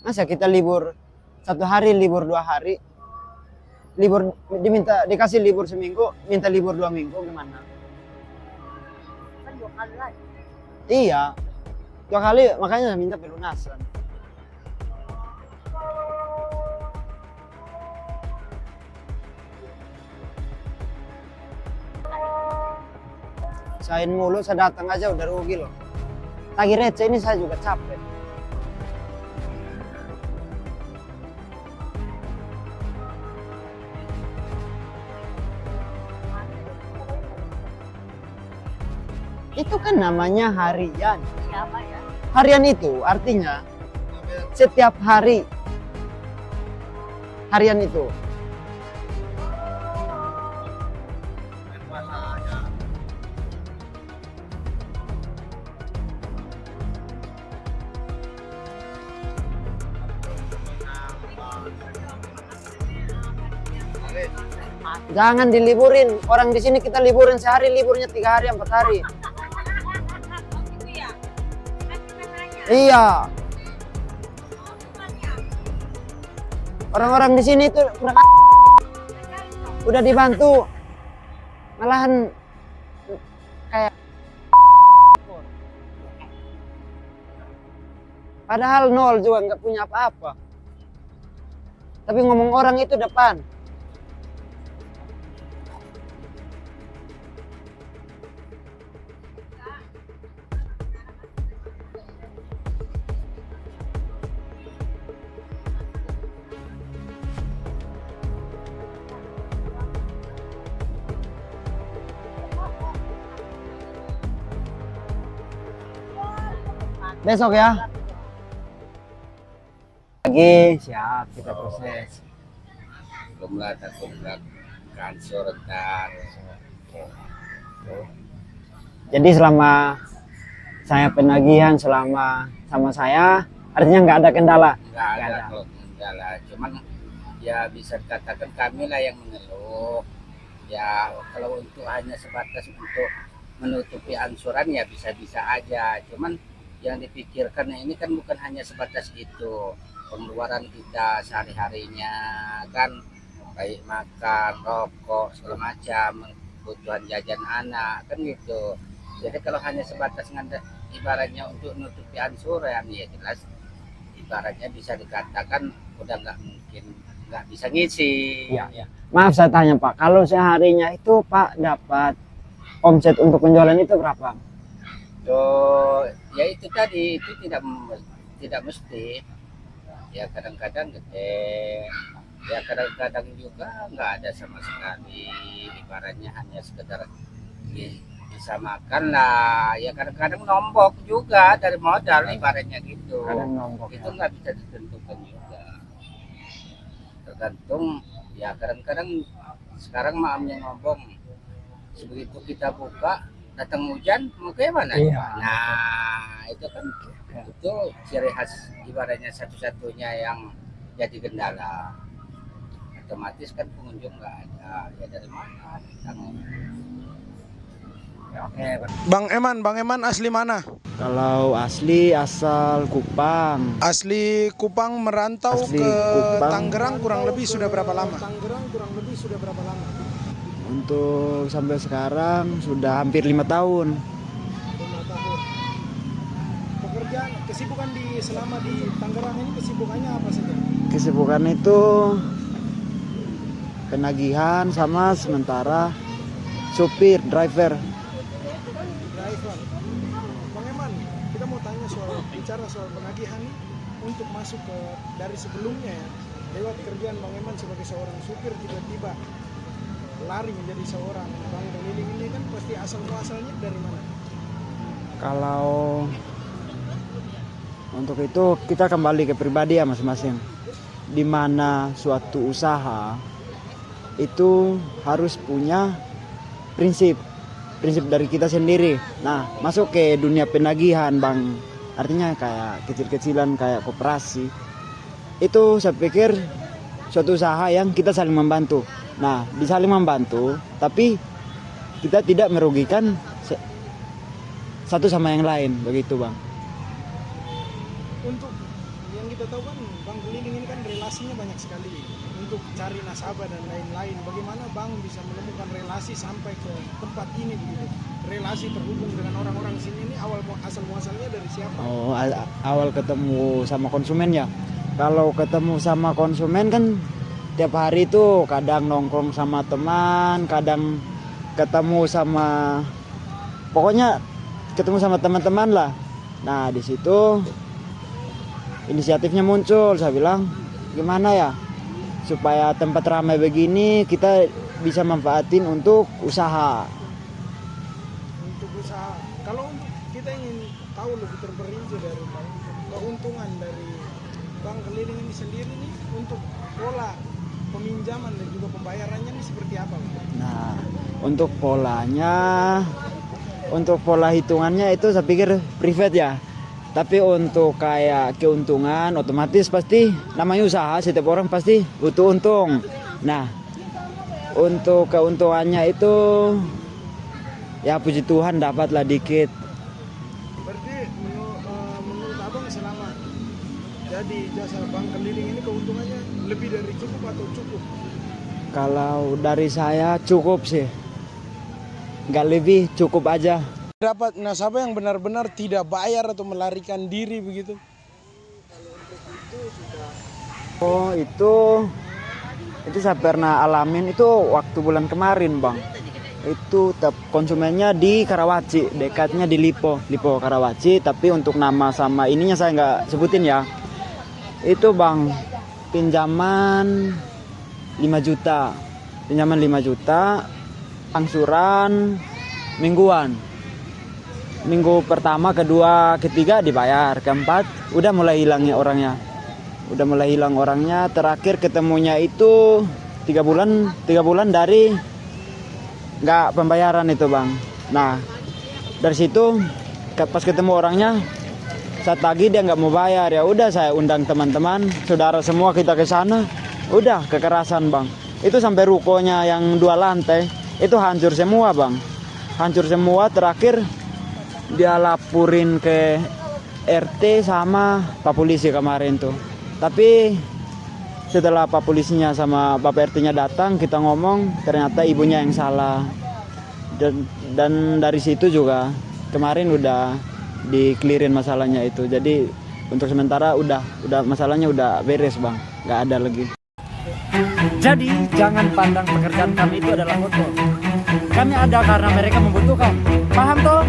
Masa kita libur 1 hari, libur 2 hari, libur dikasih libur seminggu, minta libur 2 minggu gimana? Kan 2 kali lagi. Iya, 2 kali makanya minta pelunasan. Sain mulu, saya datang aja udah rugi loh. Tagih receh ini saya juga capek. Itu kan namanya harian. Siapa ya? Harian itu artinya setiap hari. Harian itu. Jangan diliburin. Orang di sini kita liburin sehari, liburnya 3 hari, 4 hari. Gitu ya? Kan kita nanya. Iya. Orang-orang di sini tuh udah dibantu. Malahan kayak padahal nol juga nggak punya apa-apa. Tapi ngomong orang itu depan. Besok ya. Lagi siap kita proses. Belum lah takut kantor ntar. Jadi selama saya penagihan selama sama saya artinya nggak ada kendala. Nggak ada kalau kendala. Cuman ya bisa dikatakan kami lah yang mengeluh. Ya kalau untuk hanya sebatas untuk menutupi angsuran ya bisa-bisa aja. Cuman yang dipikirkan ini kan bukan hanya sebatas itu, pengeluaran kita sehari-harinya kan, baik makan, rokok, segala macam, kebutuhan jajan anak kan gitu. Jadi kalau hanya sebatas ibaratnya untuk menutupi angsuran ya jelas ibaratnya bisa dikatakan udah nggak bisa ngisi. Iya, iya. Maaf saya tanya Pak, kalau seharinya itu Pak dapat omset untuk penjualan itu berapa? So, ya itu tadi itu tidak mesti, ya kadang-kadang gede, ya kadang-kadang juga nggak ada sama sekali, ibaratnya hanya sekedar bisa makan lah, ya kadang-kadang nombok juga dari modal ibaratnya gitu. Kadang nombok, Itu ya. nggak bisa ditentukan juga, tergantung ya kadang-kadang sekarang maamnya ngomong sebegitu kita buka datang hujan mau ke mana? Iya. Nah itu kan itu ciri khas ibaratnya satu-satunya yang jadi kendala. Otomatis kan pengunjung nggak ada, ya dari mana? Oke. Bang Eman asli mana? Kalau asli asal Kupang. Asli Kupang merantau Asli ke Kupang. Tangerang kurang lebih sudah berapa lama? Untuk sampai sekarang sudah hampir 5 tahun. 5 tahun. Pekerjaan, kesibukan selama di Tangerang ini kesibukannya apa saja? Kesibukan itu penagihan sama sementara supir, driver. Driver. Bang Eman, kita mau tanya bicara soal penagihan nih, untuk masuk ke dari sebelumnya ya, lewat kerjaan Bang Eman sebagai seorang supir tiba-tiba lari menjadi seorang bank keliling ini kan pasti asal muasalnya dari mana? Kalau untuk itu kita kembali ke pribadi ya masing-masing. Di mana suatu usaha itu harus punya prinsip dari kita sendiri. Nah, masuk ke dunia penagihan bang, artinya kayak kecil-kecilan kayak koperasi. Itu saya pikir suatu usaha yang kita saling membantu. Nah, bisa saling membantu, tapi kita tidak merugikan satu sama yang lain, begitu bang. Untuk yang kita tahu kan bank keliling ini kan relasinya banyak sekali untuk cari nasabah dan lain-lain. Bagaimana bank bisa menemukan relasi sampai ke tempat ini begitu? Relasi terhubung dengan orang-orang sini ini asal muasalnya dari siapa? Oh, awal ketemu sama konsumen ya. Kalau ketemu sama konsumen kan tiap hari itu kadang nongkrong sama teman, kadang ketemu sama, pokoknya ketemu sama teman-teman lah. Nah di situ inisiatifnya muncul, saya bilang gimana ya supaya tempat ramai begini kita bisa manfaatin untuk usaha. Untuk usaha. Kalau untuk kita ingin tahu lebih terperinci dari keuntungan dari bank keliling ini sendiri nih untuk pola peminjaman dan juga pembayarannya ini seperti apa, Pak? Nah untuk polanya, untuk pola hitungannya itu saya pikir privat ya. Tapi untuk kayak keuntungan otomatis pasti namanya usaha, setiap orang pasti butuh untung. Nah untuk keuntungannya itu ya puji Tuhan dapatlah dikit. Berarti menurut abang selama jadi jasa bank keliling ini keuntungannya lebih dari cukup atau cukup? Kalau dari saya cukup sih, nggak lebih, cukup aja. Dapat nasabah yang benar-benar tidak bayar atau melarikan diri begitu? Oh itu saya pernah alamin itu waktu bulan kemarin bang. Itu konsumennya di Karawaci, dekatnya di Lipo Karawaci. Tapi untuk nama sama ininya saya nggak sebutin ya. Itu bang pinjaman 5 juta, angsuran mingguan. Minggu pertama, kedua, ketiga dibayar, keempat udah mulai hilangnya orangnya. Terakhir ketemunya itu 3 bulan dari nggak pembayaran itu bang. Nah dari situ pas ketemu orangnya saat pagi dia nggak mau bayar, ya udah saya undang teman-teman, saudara semua kita ke sana. Udah kekerasan bang. Itu sampai rukonya yang 2 lantai itu hancur semua bang. Terakhir dia laporin ke RT sama Pak Polisi kemarin tuh. Tapi setelah Pak Polisinya sama Bapak RT-nya datang, kita ngomong, ternyata ibunya yang salah. Dan dari situ juga kemarin udah diklirin masalahnya itu. Jadi untuk sementara udah masalahnya udah beres bang, nggak ada lagi. Jadi jangan pandang pekerjaan kami itu adalah kotor. Kami ada karena mereka membutuhkan. Paham toh?